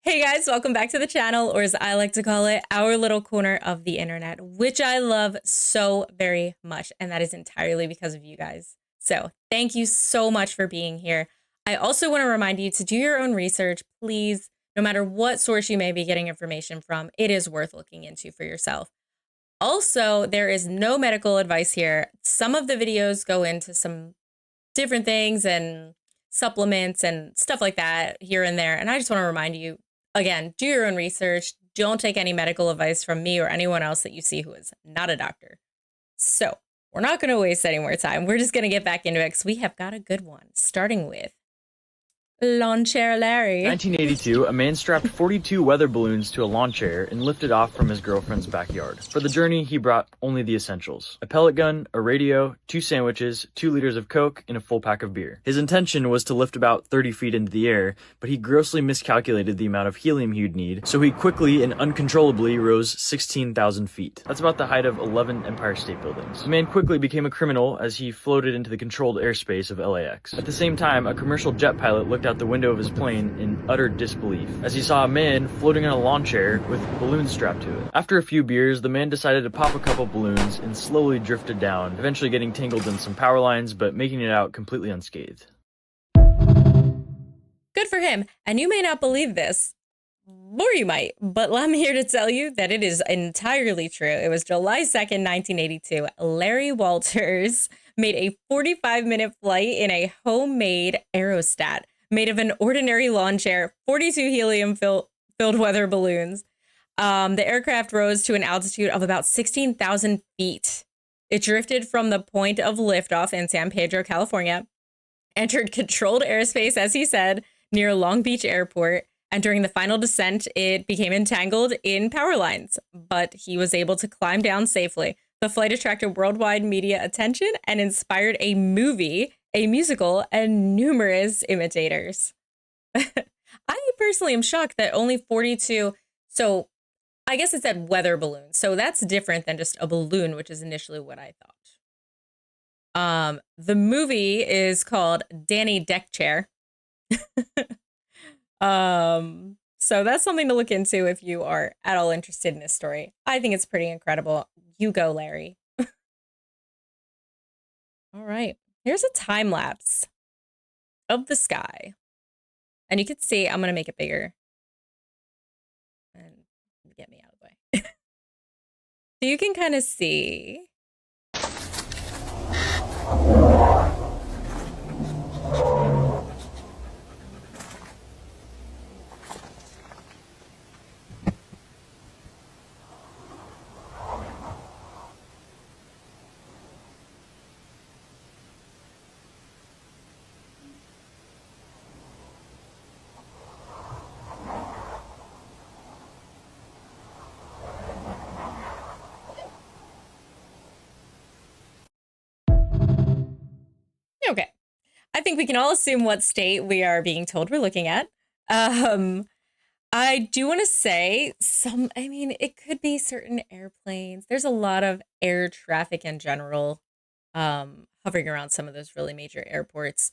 Hey guys, welcome back to the channel, or as I like to call it, our little corner of the internet, which I love so very much, and that is entirely because of you guys. So thank you so much for being here. I also want to remind you to do your own research, please. No matter what source you may be getting information from, it is worth looking into for yourself. Also, there is no medical advice here. Some of the videos go into some different things and supplements and stuff like that here and there. And I just want to remind you, again, do your own research. Don't take any medical advice from me or anyone else that you see who is not a doctor. So we're not going to waste any more time. We're just going to get back into it because we have got a good one, starting with Lawnchair Larry. 1982, a man strapped 42 weather balloons to a lawn chair and lifted off from his girlfriend's backyard. For the journey, he brought only the essentials: a pellet gun, a radio, 2 sandwiches, 2 liters of Coke, and a full pack of beer. His intention was to lift about 30 feet into the air, but he grossly miscalculated the amount of helium he'd need, so he quickly and uncontrollably rose 16,000 feet. That's about the height of 11 Empire State Buildings. The man quickly became a criminal as he floated into the controlled airspace of LAX. At the same time, a commercial jet pilot looked out the window of his plane in utter disbelief as he saw a man floating in a lawn chair with balloons strapped to it. After a few beers, the man decided to pop a couple balloons and slowly drifted down, eventually getting tangled in some power lines but making it out completely unscathed. Good for him. And you may not believe this, or you might, but I'm here to tell you that it is entirely true. It was July 2nd, 1982. Larry Walters made a 45-minute flight in a homemade aerostat made of an ordinary lawn chair, 42 helium-filled weather balloons. The aircraft rose to an altitude of about 16,000 feet. It drifted from the point of liftoff in San Pedro, California, entered controlled airspace, as he said, near Long Beach Airport, and during the final descent, it became entangled in power lines, but he was able to climb down safely. The flight attracted worldwide media attention and inspired a movie, a musical, and numerous imitators. I personally am shocked that only 42, so I guess it said weather balloons, so that's different than just a balloon, which is initially what I thought. The movie is called Danny Deck Chair. So that's something to look into if you are at all interested in this story. I think it's pretty incredible. You go, Larry. All right. Here's a time lapse of the sky. And you can see, I'm going to make it bigger. And get me out of the way. So you can kind of see. Okay. I think we can all assume what state we are being told we're looking at. I do want to say it could be certain airplanes. There's a lot of air traffic in general, hovering around some of those really major airports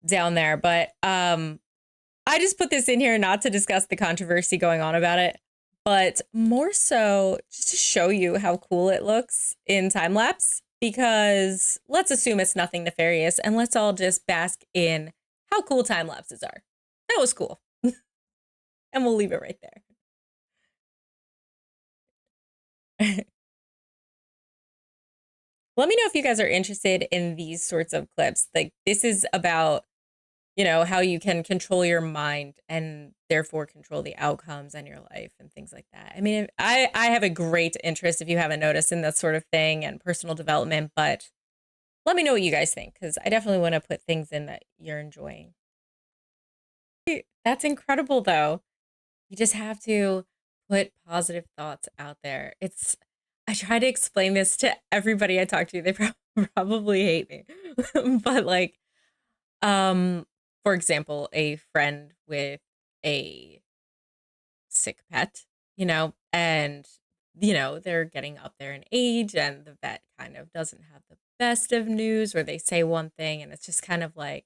down there. But I just put this in here not to discuss the controversy going on about it, but more so just to show you how cool it looks in time lapse. Because let's assume it's nothing nefarious and let's all just bask in how cool time lapses are. That was cool. And we'll leave it right there. Let me know if you guys are interested in these sorts of clips. Like, this is about, how you can control your mind and therefore control the outcomes in your life and things like that. I mean, I have a great interest, if you haven't noticed, in that sort of thing and personal development, but let me know what you guys think, because I definitely want to put things in that you're enjoying. That's incredible, though. You just have to put positive thoughts out there. I try to explain this to everybody I talk to. They probably hate me. But like, for example, a friend with a sick pet, and they're getting up there in age and the vet kind of doesn't have the best of news, or they say one thing and it's just kind of like,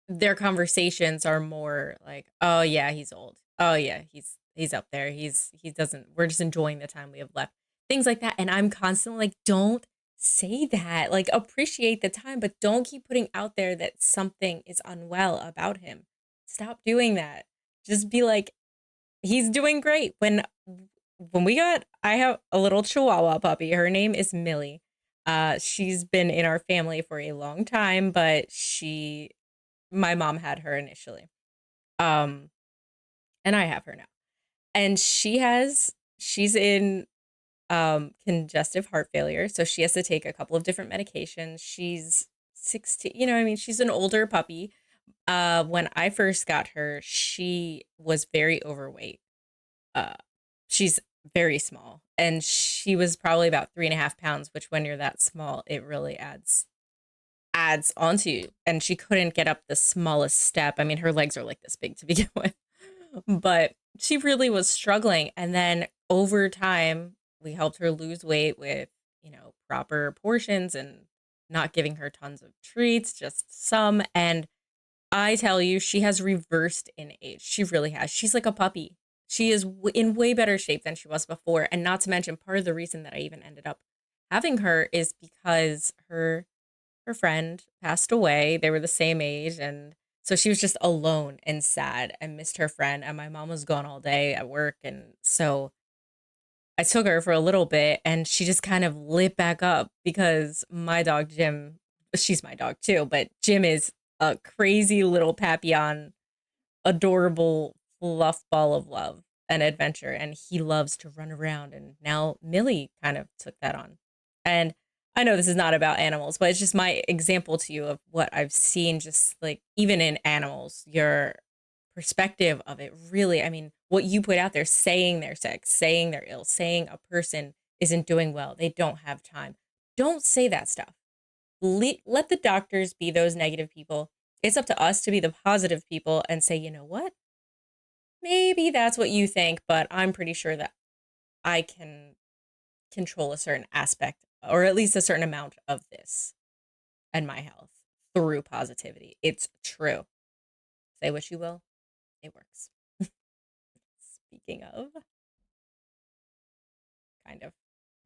their conversations are more like, oh yeah, he's old. Oh yeah, he's up there. He doesn't, we're just enjoying the time we have left. Things like that. And I'm constantly like, don't say that. Like appreciate the time, but don't keep putting out there that something is unwell about him. Stop doing that. Just be like, he's doing great. I have a little Chihuahua puppy. Her name is Millie. She's been in our family for a long time, but my mom had her initially. Um, and I have her now. And she's in congestive heart failure, so she has to take a couple of different medications. She's 16, you know what I mean? She's an older puppy. When I first got her, she was very overweight. Uh, she's very small, and she was probably about 3.5 pounds, which when you're that small, it really adds onto you. And she couldn't get up the smallest step. I mean, her legs are like this big to begin with, but she really was struggling. And then over time, we helped her lose weight with, proper portions and not giving her tons of treats, just some. And I tell you, she has reversed in age. She really has. She's like a puppy. She is in way better shape than she was before. And not to mention, part of the reason that I even ended up having her is because her friend passed away. They were the same age, and so she was just alone and sad and missed her friend. And my mom was gone all day at work, and so I took her for a little bit, and she just kind of lit back up because my dog Jim, she's my dog too, but Jim is a crazy little papillon, adorable fluff ball of love and adventure, and he loves to run around. And now Millie kind of took that on. And I know this is not about animals, but it's just my example to you of what I've seen, just like even in animals, your perspective of it really, I mean, what you put out there, saying they're sick, saying they're ill, saying a person isn't doing well, they don't have time. Don't say that stuff. Let the doctors be those negative people. It's up to us to be the positive people and say, you know what? Maybe that's what you think, but I'm pretty sure that I can control a certain aspect or at least a certain amount of this and my health through positivity. It's true. Say what you will, it works. Speaking of, kind of.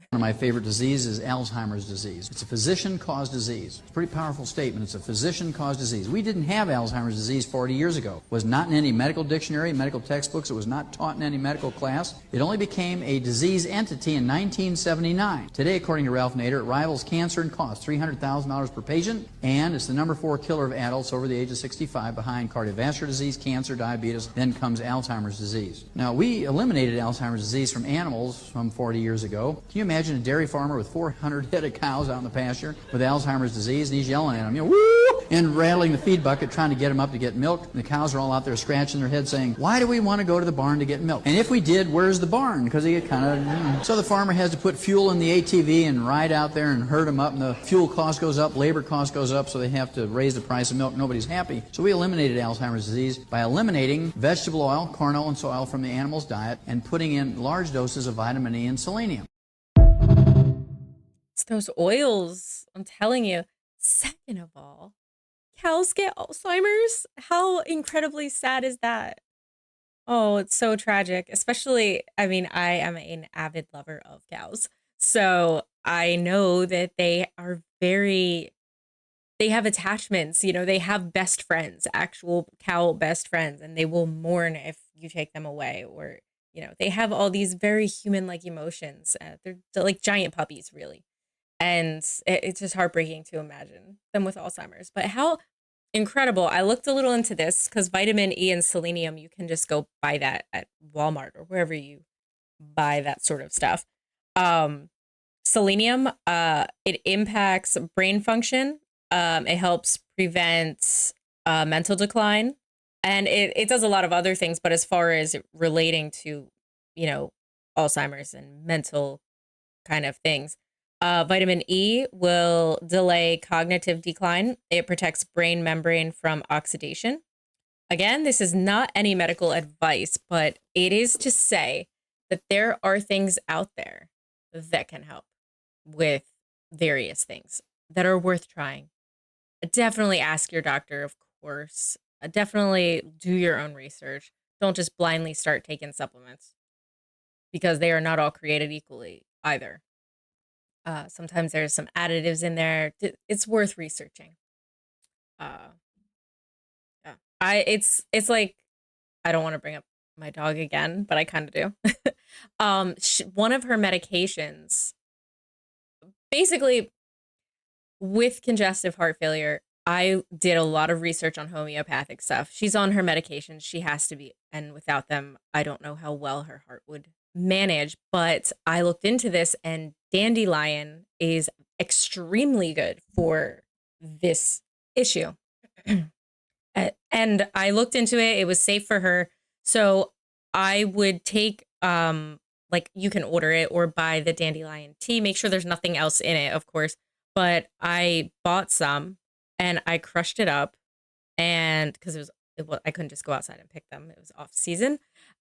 One of my favorite diseases is Alzheimer's disease. It's a physician-caused disease. It's a pretty powerful statement. It's a physician-caused disease. We didn't have Alzheimer's disease 40 years ago. It was not in any medical dictionary, medical textbooks. It was not taught in any medical class. It only became a disease entity in 1979. Today, according to Ralph Nader, it rivals cancer in cost, $300,000 per patient, and it's the number 4 killer of adults over the age of 65 behind cardiovascular disease, cancer, diabetes, then comes Alzheimer's disease. Now, we eliminated Alzheimer's disease from animals some 40 years ago. Can you imagine a dairy farmer with 400 head of cows out in the pasture with Alzheimer's disease, and he's yelling at them, woo, and rattling the feed bucket trying to get them up to get milk. And the cows are all out there scratching their heads saying, why do we want to go to the barn to get milk? And if we did, where's the barn? Because they get kind of... So the farmer has to put fuel in the ATV and ride out there and herd them up, and the fuel cost goes up, labor cost goes up, so they have to raise the price of milk. Nobody's happy. So we eliminated Alzheimer's disease by eliminating vegetable oil, corn oil, and soy oil from the animal's diet and putting in large doses of vitamin E and selenium. It's those oils, I'm telling you. Second of all, cows get Alzheimer's. How incredibly sad is that? Oh, it's so tragic. Especially, I mean, I am an avid lover of cows. So I know that they have attachments, they have best friends, actual cow best friends, and they will mourn if you take them away, or, they have all these very human-like emotions. They're like giant puppies, really. And it's just heartbreaking to imagine them with Alzheimer's. But how incredible. I looked a little into this because vitamin E and selenium, you can just go buy that at Walmart or wherever you buy that sort of stuff. Selenium, it impacts brain function. It helps prevent mental decline. And it does a lot of other things. But as far as relating to, Alzheimer's and mental kind of things, vitamin E will delay cognitive decline. It protects brain membrane from oxidation. Again, this is not any medical advice, but it is to say that there are things out there that can help with various things that are worth trying. Definitely ask your doctor, of course. Definitely do your own research. Don't just blindly start taking supplements because they are not all created equally either. Sometimes there's some additives in there. It's worth researching. Uh, yeah. It's like, I don't want to bring up my dog again, but I kind of do. One of her medications, basically with congestive heart failure, I did a lot of research on homeopathic stuff. She's on her medications. She has to be. And without them, I don't know how well her heart would manage. But I looked into this, and dandelion is extremely good for this issue. And I looked into it. It was safe for her. So I would take, like, you can order it or buy the dandelion tea. Make sure there's nothing else in it, of course. But I bought some and I crushed it up, and because I couldn't just go outside and pick them. It was off season.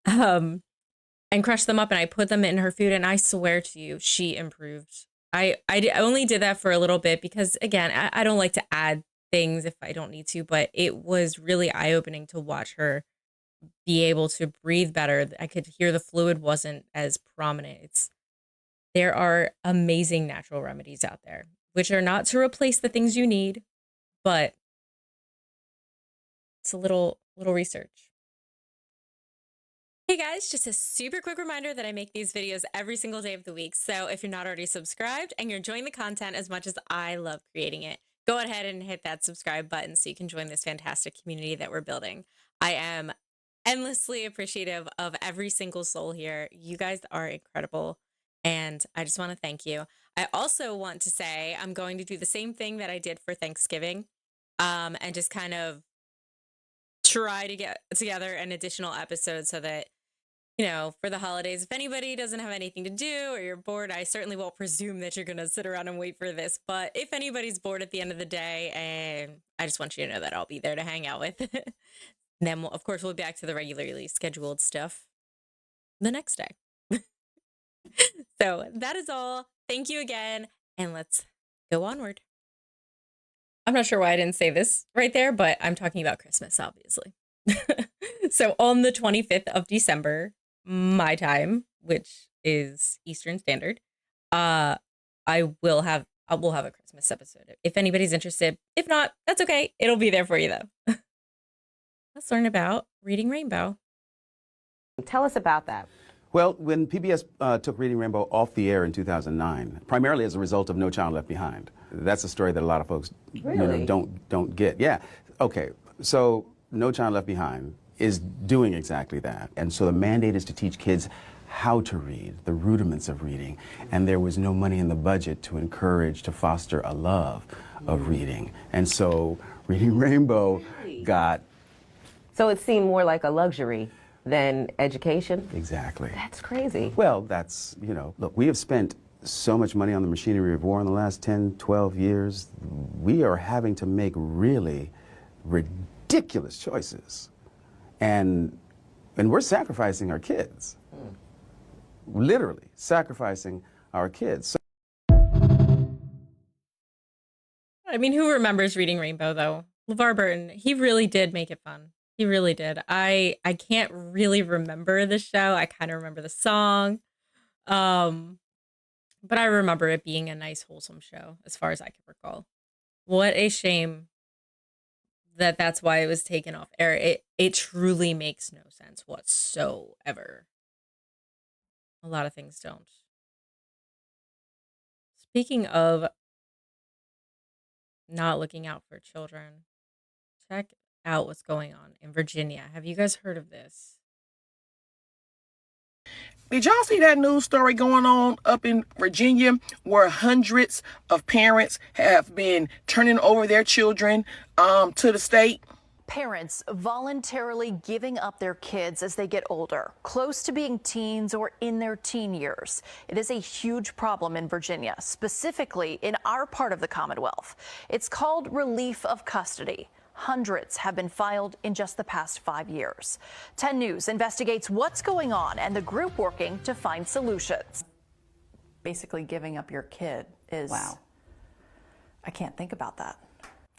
And crushed them up, and I put them in her food, and I swear to you, she improved. I only did that for a little bit because, again, I don't like to add things if I don't need to, but it was really eye-opening to watch her be able to breathe better. I could hear the fluid wasn't as prominent. There are amazing natural remedies out there, which are not to replace the things you need, but it's a little research. Hey guys, just a super quick reminder that I make these videos every single day of the week. So if you're not already subscribed and you're enjoying the content as much as I love creating it, go ahead and hit that subscribe button so you can join this fantastic community that we're building. I am endlessly appreciative of every single soul here. You guys are incredible, and I just want to thank you. I also want to say I'm going to do the same thing that I did for Thanksgiving, and just kind of try to get together an additional episode so that, you know, for the holidays, if anybody doesn't have anything to do or you're bored, I certainly won't presume that you're going to sit around and wait for this. But if anybody's bored at the end of the day, and I just want you to know that I'll be there to hang out with. And then, of course, we'll be back to the regularly scheduled stuff the next day. So that is all. Thank you again, and let's go onward. I'm not sure why I didn't say this right there, but I'm talking about Christmas, obviously. So on the 25th of December, my time, which is Eastern Standard, I will have a Christmas episode if anybody's interested. If not, that's okay. It'll be there for you though. Let's learn about Reading Rainbow. Tell us about that. Well, when PBS took Reading Rainbow off the air in 2009, primarily as a result of No Child Left Behind. That's a story that a lot of folks Really? don't get. Yeah. Okay. So No Child Left Behind is doing exactly that. And so the mandate is to teach kids how to read, the rudiments of reading. And there was no money in the budget to encourage, to foster a love of reading. And so Reading Rainbow got... So it seemed more like a luxury than education? Exactly. That's crazy. Well, that's, you know, look, we have spent so much money on the machinery of war in the last 10, 12 years. We are having to make really ridiculous choices. And we're sacrificing our kids. Literally sacrificing our kids. I mean, who remembers Reading Rainbow though? LeVar Burton, he really did make it fun. He really did. I can't really remember the show. I kind of remember the song. But I remember it being a nice, wholesome show, as far as I can recall. What a shame that that's why it was taken off air. It truly makes no sense whatsoever. A lot of things don't. Speaking of not looking out for children, check out what's going on in Virginia. Have you guys heard of this? Did y'all see that news story going on up in Virginia where hundreds of parents have been turning over their children to the state? Parents voluntarily giving up their kids as they get older, close to being teens or in their teen years. It is a huge problem in Virginia, specifically in our part of the Commonwealth. It's called relief of custody. Hundreds have been filed in just the past 5 years. 10 News investigates what's going on and the group working to find solutions. Basically giving up your kid is... Wow. I can't think about that.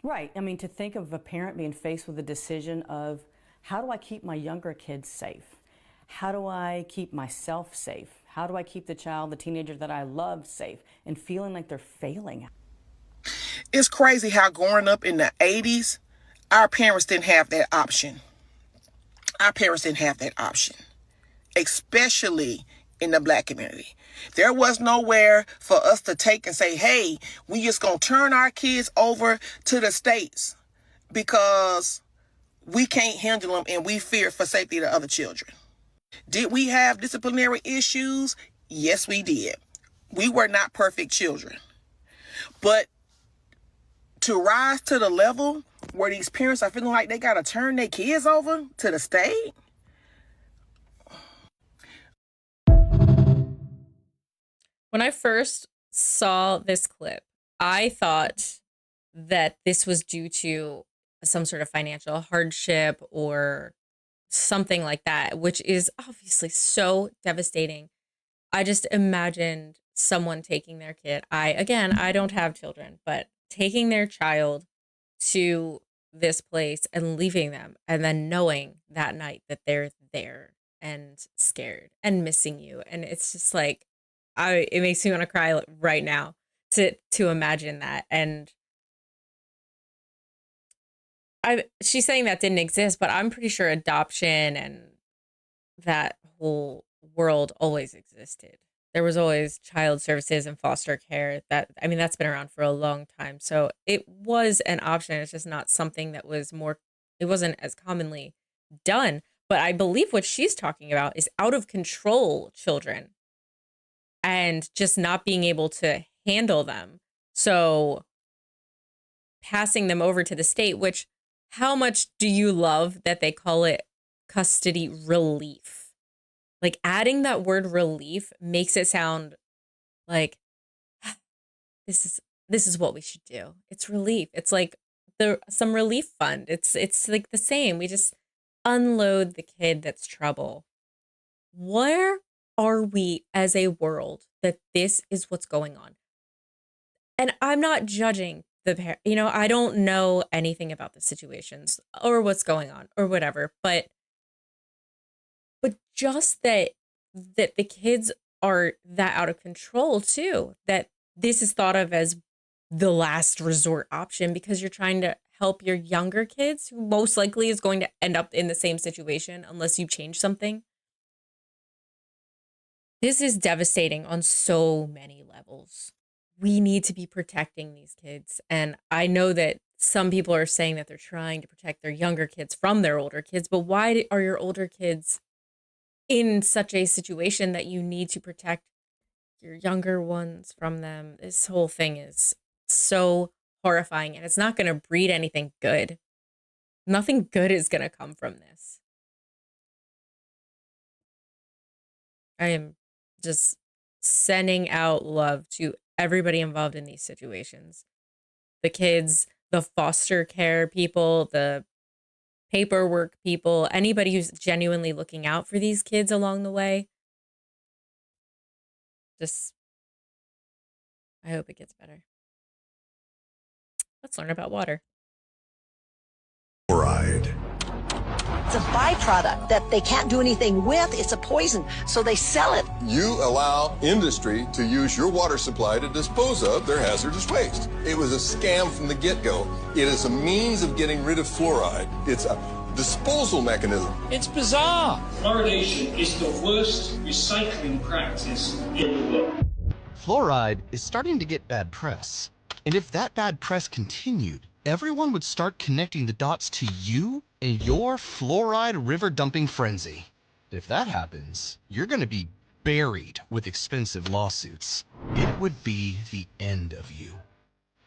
Right. I mean, to think of a parent being faced with a decision of how do I keep my younger kids safe? How do I keep myself safe? How do I keep the child, the teenager that I love safe, and feeling like they're failing? It's crazy how growing up in the 80s, our parents didn't have that option. Our parents didn't have that option, especially in the Black community. There was nowhere for us to take and say, hey, we just gonna turn our kids over to the states because we can't handle them and we fear for safety of the other children. Did we have disciplinary issues? Yes, we did. We were not perfect children. But to rise to the level where these parents are feeling like they gotta turn their kids over to the state? When I first saw this clip, I thought that this was due to some sort of financial hardship or something like that, which is obviously so devastating. I just imagined someone taking their kid. I don't have children, but taking their child to this place and leaving them and then knowing that night that they're there and scared and missing you. And it's just like, it makes me want to cry right now to imagine that. And she's saying that didn't exist, but I'm pretty sure adoption and that whole world always existed. There was always child services and foster care. That's been around for a long time. So it was an option. It's just not something that was it wasn't as commonly done. But I believe what she's talking about is out of control children and just not being able to handle them. So passing them over to the state, which how much do you love that they call it custody relief? Like adding that word relief makes it sound like this is what we should do. It's relief. It's like some relief fund. It's like the same. We just unload the kid that's trouble. Where are we as a world that this is what's going on? And I'm not judging the parent. I don't know anything about the situations or what's going on or whatever, but just that the kids are that out of control too, that this is thought of as the last resort option because you're trying to help your younger kids who most likely is going to end up in the same situation unless you change something. This is devastating on so many levels. We need to be protecting these kids. And I know that some people are saying that they're trying to protect their younger kids from their older kids, but why are your older kids in such a situation that you need to protect your younger ones from them? This whole thing is so horrifying, and it's not going to breed anything good. Nothing good is going to come from this. I am just sending out love to everybody involved in these situations. The kids, the foster care people, the paperwork people, anybody who's genuinely looking out for these kids along the way. I hope it gets better. Let's learn about water. Fluoride. It's a byproduct that they can't do anything with. It's a poison, so they sell it. You allow industry to use your water supply to dispose of their hazardous waste. It was a scam from the get-go. It is a means of getting rid of fluoride. It's a disposal mechanism. It's bizarre. Fluoridation is the worst recycling practice in the world. Fluoride is starting to get bad press. And if that bad press continued, everyone would start connecting the dots to you and your fluoride river dumping frenzy. If that happens, you're going to be buried with expensive lawsuits. It would be the end of you.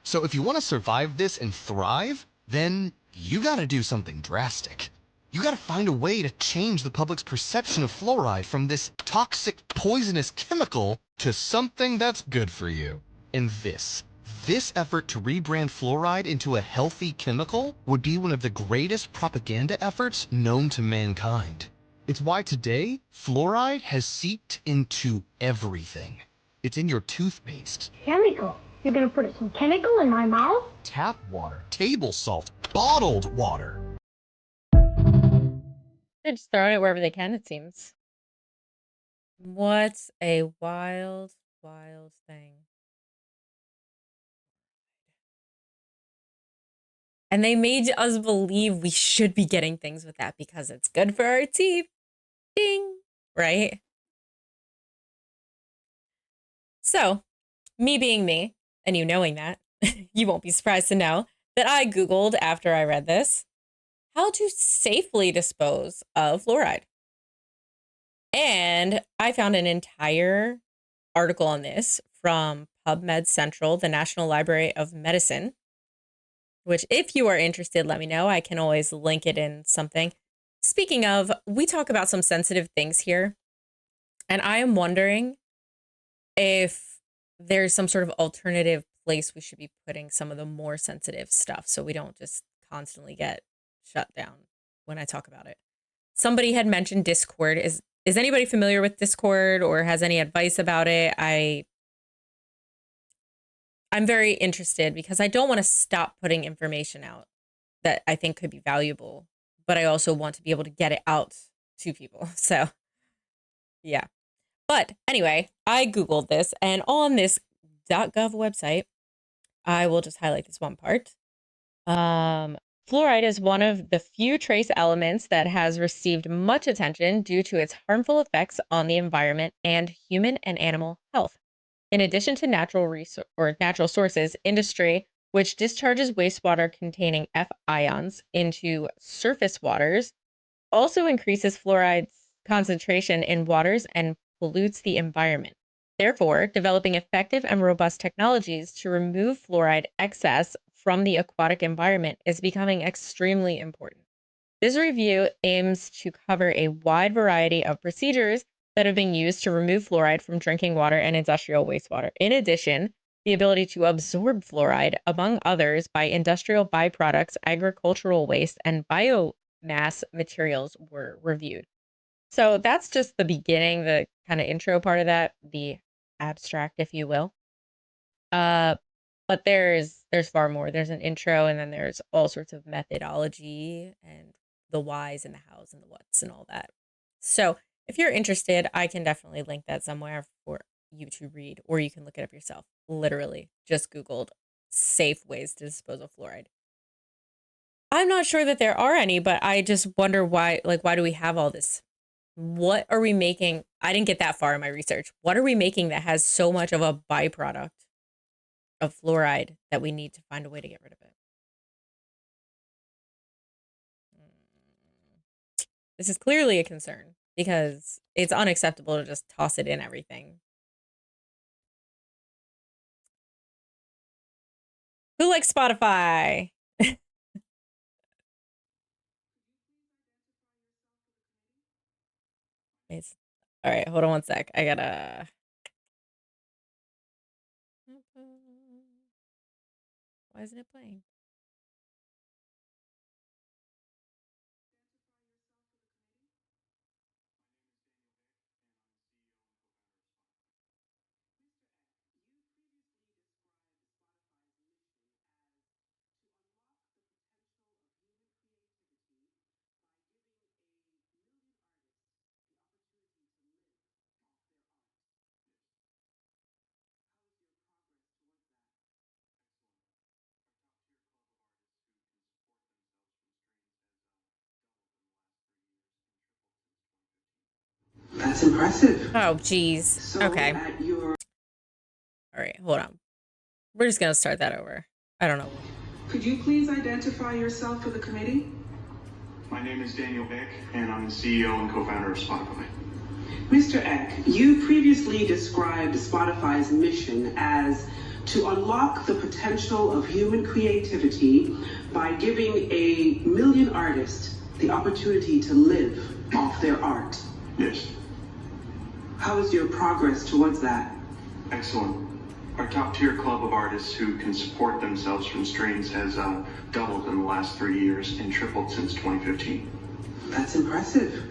So if you want to survive this and thrive, then you got to do something drastic. You got to find a way to change the public's perception of fluoride from this toxic, poisonous chemical to something that's good for you. And this effort to rebrand fluoride into a healthy chemical would be one of the greatest propaganda efforts known to mankind. It's why today, fluoride has seeped into everything. It's in your toothpaste. Chemical. You're gonna put some chemical in my mouth? Tap water, table salt, bottled water. They're just throwing it wherever they can, it seems. What a wild, wild thing. And they made us believe we should be getting things with that because it's good for our teeth. Ding! Right? So, me being me, and you knowing that, you won't be surprised to know that I Googled after I read this, how to safely dispose of fluoride. And I found an entire article on this from PubMed Central, the National Library of Medicine, which if you are interested, let me know. I can always link it in something. Speaking of, we talk about some sensitive things here, and I am wondering if there's some sort of alternative place we should be putting some of the more sensitive stuff so we don't just constantly get shut down when I talk about it. Somebody had mentioned Discord. Is anybody familiar with Discord or has any advice about it? I'm very interested because I don't want to stop putting information out that I think could be valuable, but I also want to be able to get it out to people. So, yeah. But anyway, I Googled this, and on this .gov website, I will just highlight this one part. Fluoride is one of the few trace elements that has received much attention due to its harmful effects on the environment and human and animal health. In addition to natural sources, industry, which discharges wastewater containing F ions into surface waters, also increases fluoride's concentration in waters and pollutes the environment. Therefore, developing effective and robust technologies to remove fluoride excess from the aquatic environment is becoming extremely important. This review aims to cover a wide variety of procedures that have been used to remove fluoride from drinking water and industrial wastewater. In addition, the ability to absorb fluoride, among others, by industrial byproducts, agricultural waste, and biomass materials were reviewed. So that's just the beginning, the kind of intro part of that, the abstract, if you will. But there's far more. There's an intro, and then there's all sorts of methodology and the whys and the hows and the whats and all that. So if you're interested, I can definitely link that somewhere for you to read, or you can look it up yourself. Literally, just Googled safe ways to dispose of fluoride. I'm not sure that there are any, but I just wonder why do we have all this? What are we making? I didn't get that far in my research. What are we making that has so much of a byproduct of fluoride that we need to find a way to get rid of it? This is clearly a concern because it's unacceptable to just toss it in everything. Who likes Spotify? All right, hold on one sec. I gotta... Why isn't it playing? That's impressive. Oh, geez. Okay. All right, hold on. We're just going to start that over. I don't know. Could you please identify yourself for the committee? My name is Daniel Eck, and I'm the CEO and co-founder of Spotify. Mr. Eck, you previously described Spotify's mission as to unlock the potential of human creativity by giving 1 million artists the opportunity to live off their art. Yes. How is your progress towards that? Excellent. Our top-tier club of artists who can support themselves from streams has doubled in the last 3 years and tripled since 2015. That's impressive.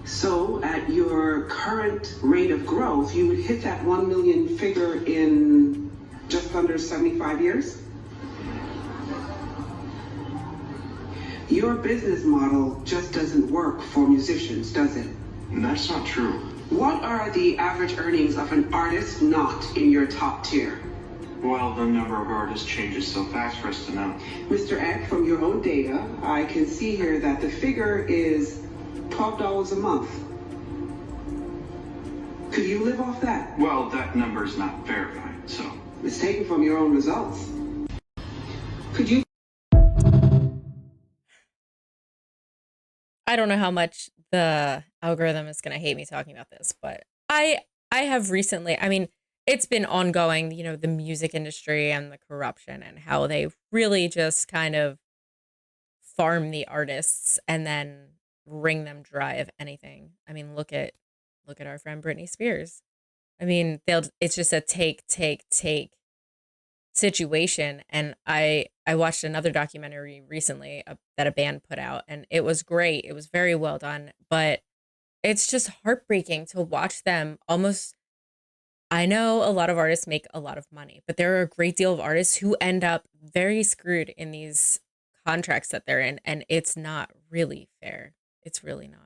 So at your current rate of growth, you would hit that 1 million figure in just just under 75 years? Your business model just doesn't work for musicians, does it? That's not true. What are the average earnings of an artist not in your top tier? Well, the number of artists changes so fast for us to know. Mr. Eck, from your own data, I can see here that the figure is $12 a month. Could you live off that? Well, that number is not verified, so. It's taken from your own results. Could you? I don't know how much the algorithm is going to hate me talking about this, but I have recently, I mean, it's been ongoing, you know, the music industry and the corruption and how they really just kind of farm the artists and then wring them dry of anything. I mean, look at our friend Britney Spears. I mean, it's just a take situation. And I watched another documentary recently that a band put out, and it was great. It was very well done, but it's just heartbreaking to watch them almost. I know a lot of artists make a lot of money, but there are a great deal of artists who end up very screwed in these contracts that they're in, and it's not really fair. It's really not.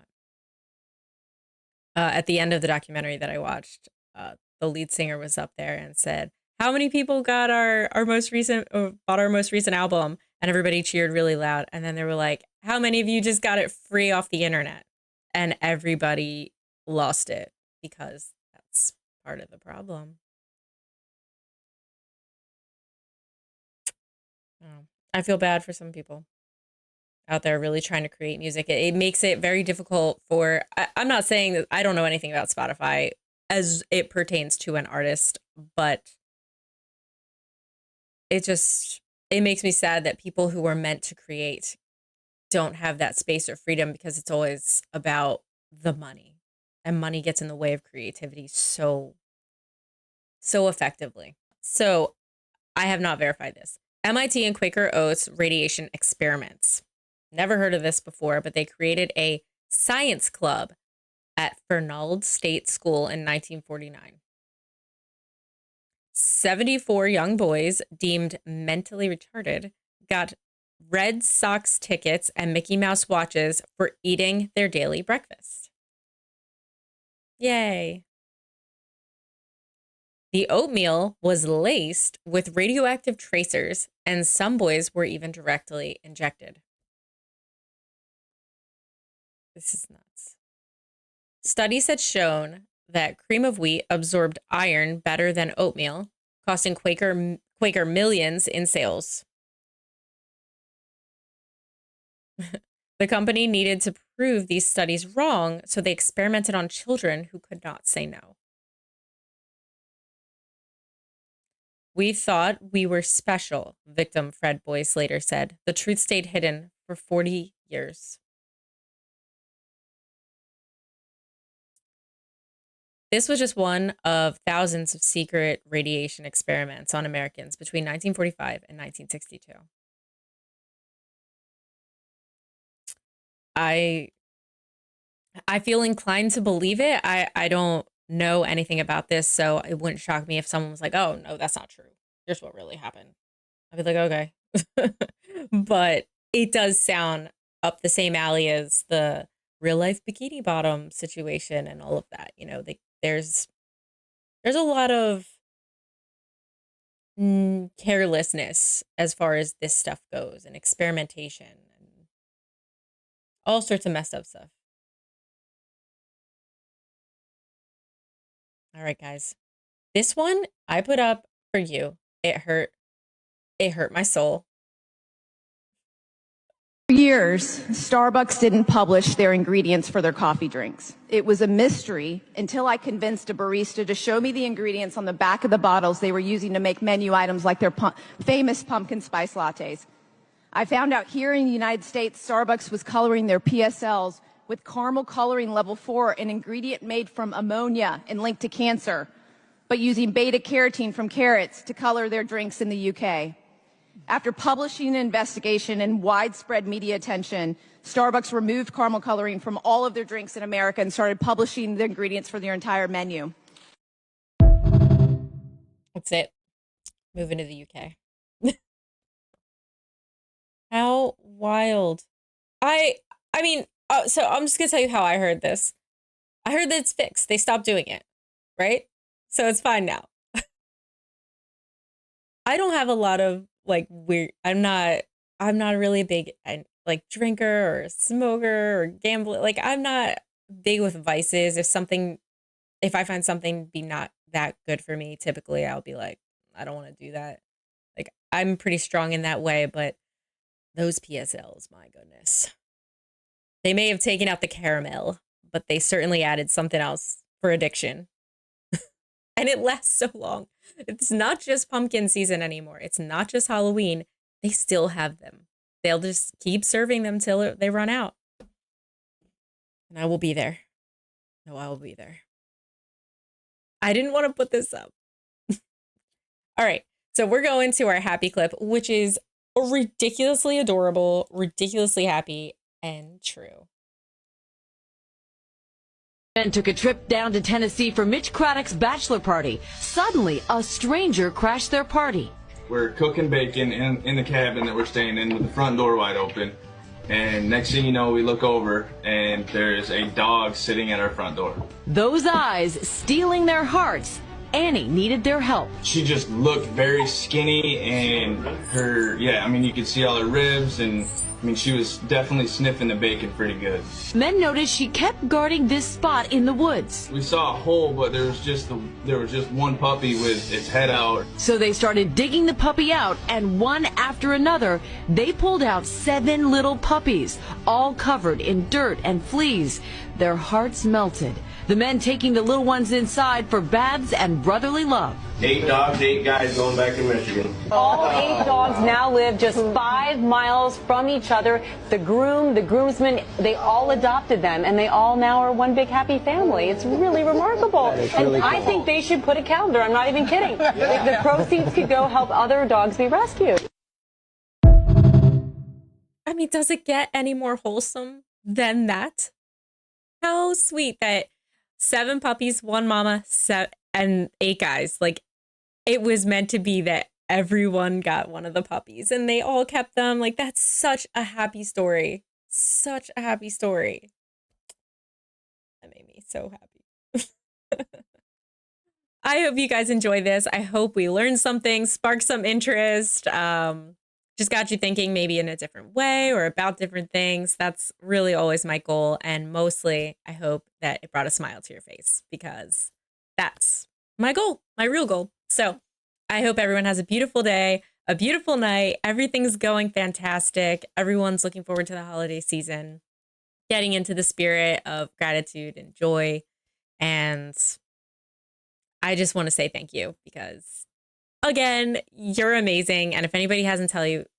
At the end of the documentary that I watched, the lead singer was up there and said, "How many people got our most recent bought our most recent album?" And everybody cheered really loud. And then they were like, "How many of you just got it free off the internet?" And everybody lost it because that's part of the problem. I feel bad for some people out there really trying to create music. It makes it very difficult for, I'm not saying that I don't know anything about Spotify as it pertains to an artist, but it makes me sad that people who are meant to create don't have that space or freedom because it's always about the money, and money gets in the way of creativity so effectively. So I have not verified this. MIT and Quaker Oats radiation experiments. Never heard of this before, but they created a science club at Fernald State School in 1949. 74 young boys deemed mentally retarded got Red Sox tickets and Mickey Mouse watches for eating their daily breakfast. Yay. The oatmeal was laced with radioactive tracers, and some boys were even directly injected. This is nuts. Studies had shown that cream of wheat absorbed iron better than oatmeal, costing Quaker millions in sales. The company needed to prove these studies wrong, so they experimented on children who could not say no. "We thought we were special," victim Fred Boyce later said. "The truth stayed hidden for 40 years. This was just one of thousands of secret radiation experiments on Americans between 1945 and 1962. I feel inclined to believe it. I don't know anything about this, so it wouldn't shock me if someone was like, "Oh, no, that's not true. Here's what really happened." I'd be like, okay. But it does sound up the same alley as the real life bikini bottom situation and all of that. You know, there's a lot of carelessness as far as this stuff goes, and experimentation and all sorts of messed up stuff. All right, guys. This one I put up for you. It hurt my soul. For years, Starbucks didn't publish their ingredients for their coffee drinks. It was a mystery until I convinced a barista to show me the ingredients on the back of the bottles they were using to make menu items like their famous pumpkin spice lattes. I found out here in the United States, Starbucks was coloring their PSLs with caramel coloring level 4, an ingredient made from ammonia and linked to cancer, but using beta-carotene from carrots to color their drinks in the UK. After publishing an investigation and widespread media attention, Starbucks removed caramel coloring from all of their drinks in America and started publishing the ingredients for their entire menu. That's it. moving to the UK. How wild. I mean, so I'm just gonna tell you how I heard this. I heard that it's fixed. They stopped doing it, right? So it's fine now. I don't have a lot of like weird. I'm not really a big like drinker or smoker or gambler. Like I'm not big with vices. If I find something be not that good for me, typically I'll be like, I don't want to do that. Like I'm pretty strong in that way, but those PSLs, my goodness. They may have taken out the caramel, but they certainly added something else for addiction. And it lasts so long. It's not just pumpkin season anymore. It's not just Halloween. They still have them. They'll just keep serving them till they run out. And I will be there. No, I will be there. I didn't want to put this up. All right. So we're going to our happy clip, which is ridiculously adorable, ridiculously happy, and true. Men took a trip down to Tennessee for Mitch Craddock's bachelor party. Suddenly, a stranger crashed their party. We're cooking bacon in the cabin that we're staying in with the front door wide open. And next thing you know, we look over and there's a dog sitting at our front door. Those eyes stealing their hearts. Annie needed their help. She just looked very skinny and you could see all her ribs and she was definitely sniffing the bacon pretty good. Men noticed she kept guarding this spot in the woods. We saw a hole, but there was just one puppy with its head out. So they started digging the puppy out, and one after another, they pulled out 7 little puppies, all covered in dirt and fleas. Their hearts melted. The men taking the little ones inside for baths and brotherly love. 8 dogs, 8 guys going back to Michigan. All 8 dogs now live just 5 miles from each other. The groom, the groomsmen, they all adopted them, and they all now are one big happy family. It's really remarkable. And I think they should put a calendar. I'm not even kidding. The proceeds could go help other dogs be rescued. I mean, does it get any more wholesome than that? How sweet that 7 puppies, 1 mama, and 8 guys. Like, it was meant to be that everyone got one of the puppies and they all kept them. Like, that's such a happy story. Such a happy story. That made me so happy. I hope you guys enjoy this. I hope we learned something, sparked some interest. Just got you thinking maybe in a different way or about different things. That's really always my goal. And mostly, I hope that it brought a smile to your face because that's my goal, my real goal. So I hope everyone has a beautiful day, a beautiful night. Everything's going fantastic. Everyone's looking forward to the holiday season, getting into the spirit of gratitude and joy. And I just want to say thank you because again, you're amazing. And if anybody hasn't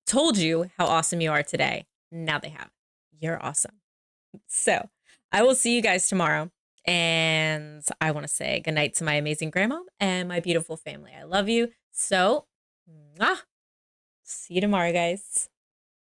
told you how awesome you are today, now they have. You're awesome. So I will see you guys tomorrow. And I want to say goodnight to my amazing grandma and my beautiful family. I love you. So, see you tomorrow, guys.